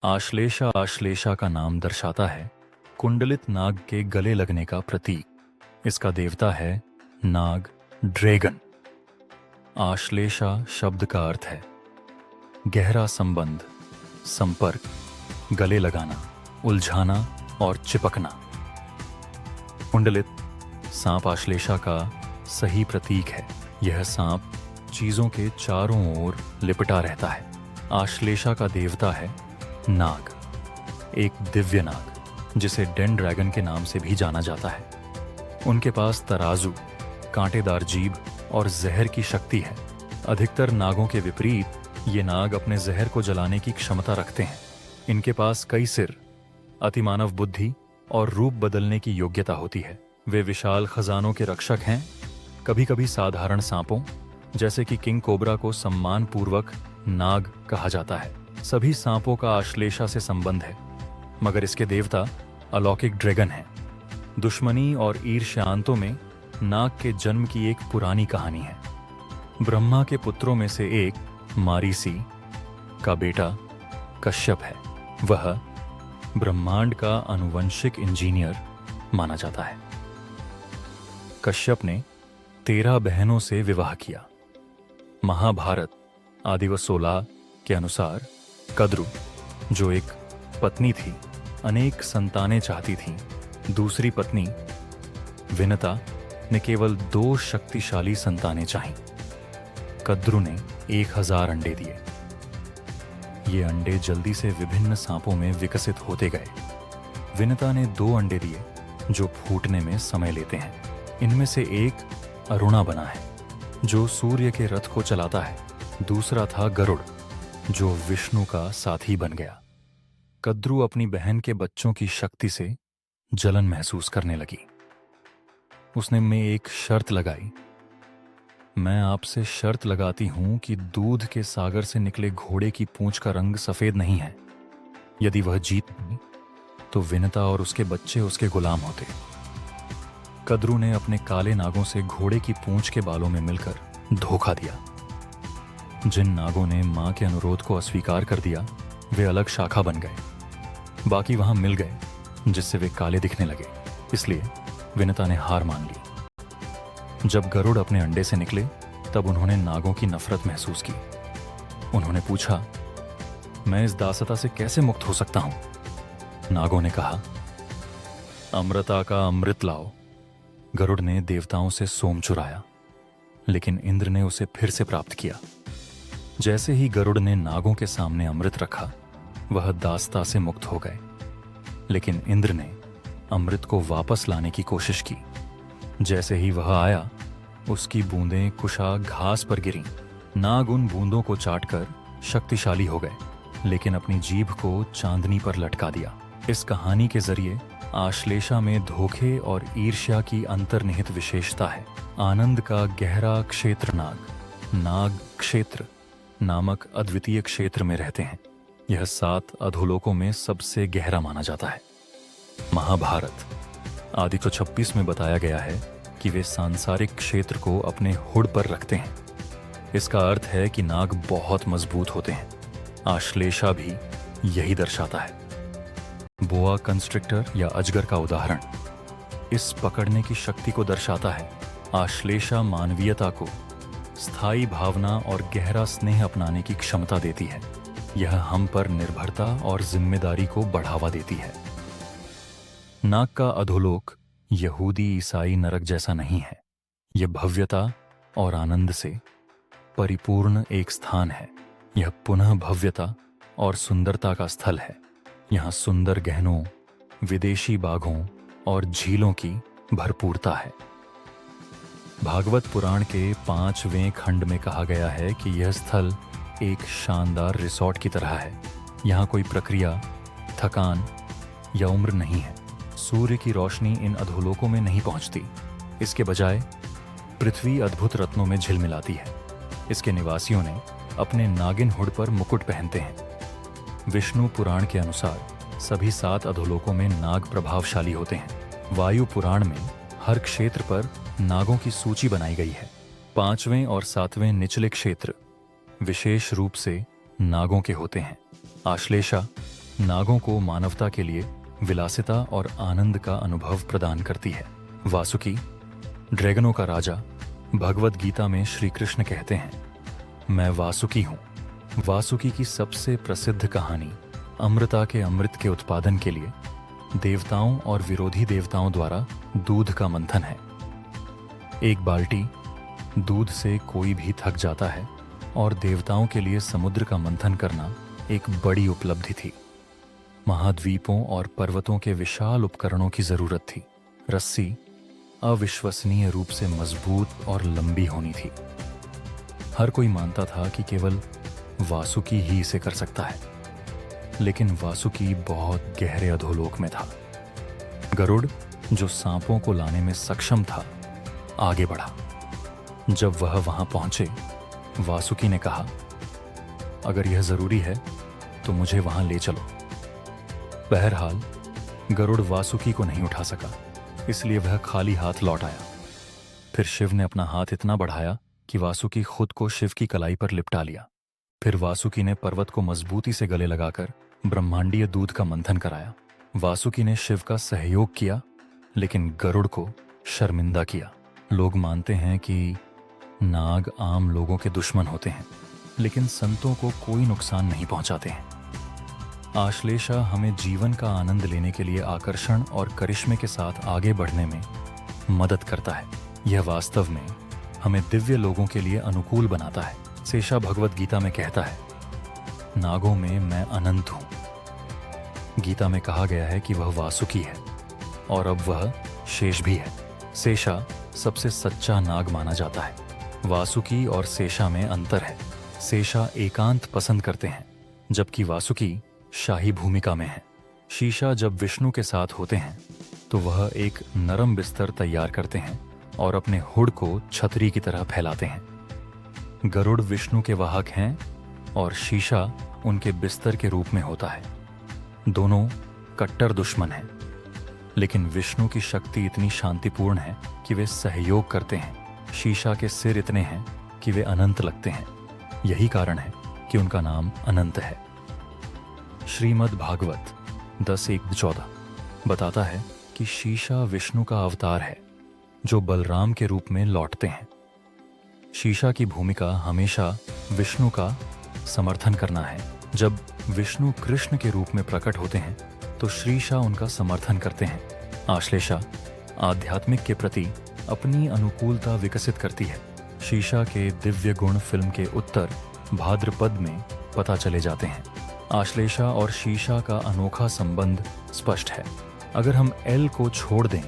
आश्लेषा आश्लेषा का नाम दर्शाता है कुंडलित नाग के गले लगने का प्रतीक। इसका देवता है नाग, ड्रैगन। आश्लेषा शब्द का अर्थ है गहरा संबंध, संपर्क, गले लगाना, उलझाना और चिपकना। कुंडलित सांप आश्लेषा का सही प्रतीक है। यह सांप चीजों के चारों ओर लिपटा रहता है। आश्लेषा का देवता है नाग, एक दिव्य नाग जिसे डेन ड्रैगन के नाम से भी जाना जाता है। उनके पास तराजू, कांटेदार जीभ और जहर की शक्ति है। अधिकतर नागों के विपरीत ये नाग अपने जहर को जलाने की क्षमता रखते हैं। इनके पास कई सिर, अतिमानव बुद्धि और रूप बदलने की योग्यता होती है। वे विशाल खजानों के रक्षक हैं। कभी कभी साधारण सांपों जैसे कि किंग कोबरा को सम्मानपूर्वक नाग कहा जाता है। सभी सांपों का आश्लेषा से संबंध है, मगर इसके देवता अलौकिक ड्रैगन हैं। दुश्मनी और ईर्ष्यान्तों में नाग के जन्म की एक पुरानी कहानी है। ब्रह्मा के पुत्रों में से एक मारीसी का बेटा कश्यप है। वह ब्रह्मांड का आनुवंशिक इंजीनियर माना जाता है। कश्यप ने 13 बहनों से विवाह किया। महाभारत आदि व 16 के अनुसार कद्रु, जो एक पत्नी थी, अनेक संतानें चाहती थी। दूसरी पत्नी विनता ने केवल 2 शक्तिशाली संतानें चाहीं। कद्रु ने 1000 अंडे दिए। ये अंडे जल्दी से विभिन्न सांपों में विकसित होते गए। विनता ने 2 अंडे दिए जो फूटने में समय लेते हैं। इनमें से एक अरुणा बना है, जो सूर्य के रथ को चलाता है। दूसरा था गरुड़, जो विष्णु का साथी बन गया। कद्रु अपनी बहन के बच्चों की शक्ति से जलन महसूस करने लगी। उसने में एक शर्त लगाई। मैं आपसे शर्त लगाती हूं कि दूध के सागर से निकले घोड़े की पूंछ का रंग सफेद नहीं है। यदि वह जीत गई तो विनता और उसके बच्चे उसके गुलाम होते। कद्रु ने अपने काले नागों से घोड़े की पूंछ के बालों में मिलकर धोखा दिया। जिन नागों ने मां के अनुरोध को अस्वीकार कर दिया, वे अलग शाखा बन गए। बाकी वहां मिल गए, जिससे वे काले दिखने लगे। इसलिए विनता ने हार मान ली। जब गरुड़ अपने अंडे से निकले, तब उन्होंने नागों की नफरत महसूस की। उन्होंने पूछा, मैं इस दासता से कैसे मुक्त हो सकता हूं? नागों ने कहा, अमृता का अमृत लाओ। गरुड़ ने देवताओं से सोम चुराया, लेकिन इंद्र ने उसे फिर से प्राप्त किया। जैसे ही गरुड़ ने नागों के सामने अमृत रखा, वह दासता से मुक्त हो गए। लेकिन इंद्र ने अमृत को वापस लाने की कोशिश की। जैसे ही वह आया, उसकी बूंदें कुशा घास पर गिरीं। नाग उन बूंदों को चाटकर शक्तिशाली हो गए, लेकिन अपनी जीभ को चांदनी पर लटका दिया। इस कहानी के जरिए आश्लेषा में धोखे और ईर्ष्या की अंतर्निहित विशेषता है। आनंद का गहरा क्षेत्र नाग क्षेत्र नामक अद्वितीय क्षेत्र में रहते हैं। यह 7 अधोलोकों में सबसे गहरा माना जाता है। महाभारत आदि 126 में बताया गया है कि वे सांसारिक क्षेत्र को अपने हुड पर रखते हैं। इसका अर्थ है कि नाग बहुत मजबूत होते हैं। आश्लेषा भी यही दर्शाता है। बोआ कंस्ट्रिक्टर या अजगर का उदाहरण इस पकड़ने की शक्ति को दर्शाता है। आश्लेषा मानवीयता को स्थायी भावना और गहरा स्नेह अपनाने की क्षमता देती है। यह हम पर निर्भरता और जिम्मेदारी को बढ़ावा देती है। नाग का अधोलोक यहूदी ईसाई नरक जैसा नहीं है। यह भव्यता और आनंद से परिपूर्ण एक स्थान है। यह पुनः भव्यता और सुंदरता का स्थल है। यहाँ सुंदर गहनों, विदेशी बाघों और झीलों की भरपूरता है। भागवत पुराण के 5वें खंड में कहा गया है कि यह स्थल एक शानदार रिसॉर्ट की तरह है। यहाँ कोई प्रक्रिया, थकान या उम्र नहीं है। सूर्य की रोशनी इन अधोलोकों में नहीं पहुंचती। इसके बजाय पृथ्वी अद्भुत रत्नों में झिलमिलाती है। इसके निवासियों ने अपने नागिन हुड पर मुकुट पहनते हैं। विष्णु पुराण के अनुसार सभी 7 अधोलोकों में नाग प्रभावशाली होते हैं। वायु पुराण में हर क्षेत्र पर नागों की सूची बनाई गई है। 5वें और 7वें निचले क्षेत्र विशेष रूप से नागों के होते हैं। आश्लेषा नागों को मानवता के लिए विलासिता और आनंद का अनुभव प्रदान करती है। वासुकी, ड्रैगनों का राजा। भगवद गीता में श्री कृष्ण कहते हैं, मैं वासुकी हूँ। वासुकी की सबसे प्रसिद्ध कहानी अमृता के अमृत के उत्पादन के लिए देवताओं और विरोधी देवताओं द्वारा दूध का मंथन है। एक बाल्टी दूध से कोई भी थक जाता है और देवताओं के लिए समुद्र का मंथन करना एक बड़ी उपलब्धि थी। महाद्वीपों और पर्वतों के विशाल उपकरणों की जरूरत थी। रस्सी अविश्वसनीय रूप से मजबूत और लंबी होनी थी। हर कोई मानता था कि केवल वासुकी ही इसे कर सकता है, लेकिन वासुकी बहुत गहरे अधोलोक में था। गरुड़, जो सांपों को लाने में सक्षम था, आगे बढ़ा। जब वह वहां पहुंचे, वासुकी ने कहा, अगर यह जरूरी है तो मुझे वहां ले चलो। बहरहाल गरुड़ वासुकी को नहीं उठा सका, इसलिए वह खाली हाथ लौट आया। फिर शिव ने अपना हाथ इतना बढ़ाया कि वासुकी खुद को शिव की कलाई पर लिपटा लिया। फिर वासुकी ने पर्वत को मजबूती से गले लगाकर ब्रह्मांडीय दूध का मंथन कराया। वासुकी ने शिव का सहयोग किया, लेकिन गरुड़ को शर्मिंदा किया। लोग मानते हैं कि नाग आम लोगों के दुश्मन होते हैं, लेकिन संतों को कोई नुकसान नहीं पहुंचाते हैं। आश्लेषा हमें जीवन का आनंद लेने के लिए आकर्षण और करिश्मे के साथ आगे बढ़ने में मदद करता है। यह वास्तव में हमें दिव्य लोगों के लिए अनुकूल बनाता है। शेषा भगवद गीता में कहता है, नागों में मैं अनंत हूं। गीता में कहा गया है कि वह वासुकी है और अब वह शेष भी है। शेषा सबसे सच्चा नाग माना जाता है। वासुकी और शेषा में अंतर है। शेषा एकांत पसंद करते हैं, जबकि वासुकी शाही भूमिका में है। शीशा जब विष्णु के साथ होते हैं तो वह एक नरम बिस्तर तैयार करते हैं और अपने हुड को छतरी की तरह फैलाते हैं। गरुड़ विष्णु के वाहक हैं और शीशा उनके बिस्तर के रूप में होता है। दोनों कट्टर दुश्मन हैं, लेकिन विष्णु की शक्ति इतनी शांतिपूर्ण है कि वे सहयोग करते हैं। शीशा के सिर इतने हैं कि वे अनंत लगते हैं। यही कारण है कि उनका नाम अनंत है। श्रीमद् भागवत 10:1-14 बताता है कि शीशा विष्णु का अवतार है, जो बलराम के रूप में लौटते हैं। शीशा की भूमिका हमेशा विष्णु का समर्थन करना है। जब विष्णु कृष्ण के रूप में प्रकट होते हैं तो श्रीशा उनका समर्थन करते हैं। आश्लेषा आध्यात्मिक के प्रति अपनी अनुकूलता विकसित करती है। शीशा के दिव्य गुण फिल्म के उत्तर भाद्रपद में पता चले जाते हैं। आश्लेषा और शीशा का अनोखा संबंध स्पष्ट है। अगर हम एल को छोड़ दें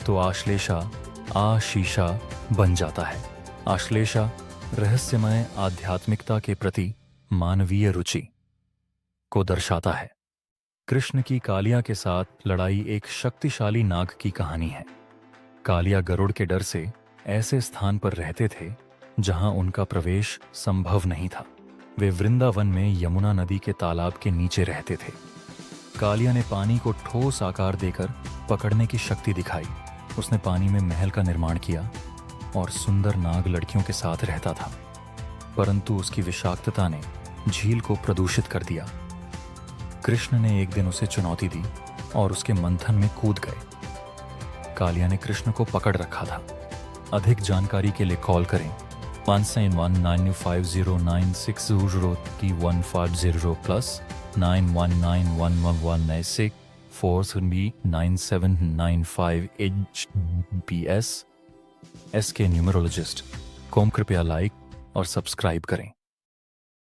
तो आश्लेषा आशीशा बन जाता है। आश्लेषा रहस्यमय आध्यात्मिकता के प्रति मानवीय रुचि को दर्शाता है। कृष्ण की कालिया के साथ लड़ाई एक शक्तिशाली नाग की कहानी है। कालिया गरुड़ के डर से ऐसे स्थान पर रहते थे जहां उनका प्रवेश संभव नहीं था। वे वृंदावन में यमुना नदी के तालाब के नीचे रहते थे। कालिया ने पानी को ठोस आकार देकर पकड़ने की शक्ति दिखाई। उसने पानी में महल का निर्माण किया और सुंदर नाग लड़कियों के साथ रहता था, परंतु उसकी विषाक्तता ने झील को प्रदूषित कर दिया। कृष्ण ने एक दिन उसे चुनौती दी और उसके मंथन में कूद गए। कालिया ने कृष्ण को पकड़ रखा था। अधिक जानकारी के लिए कॉल करें 1719509603150 plus 9191119643B9795 HPS SK numerologist को कृपया लाइक और सब्सक्राइब करें।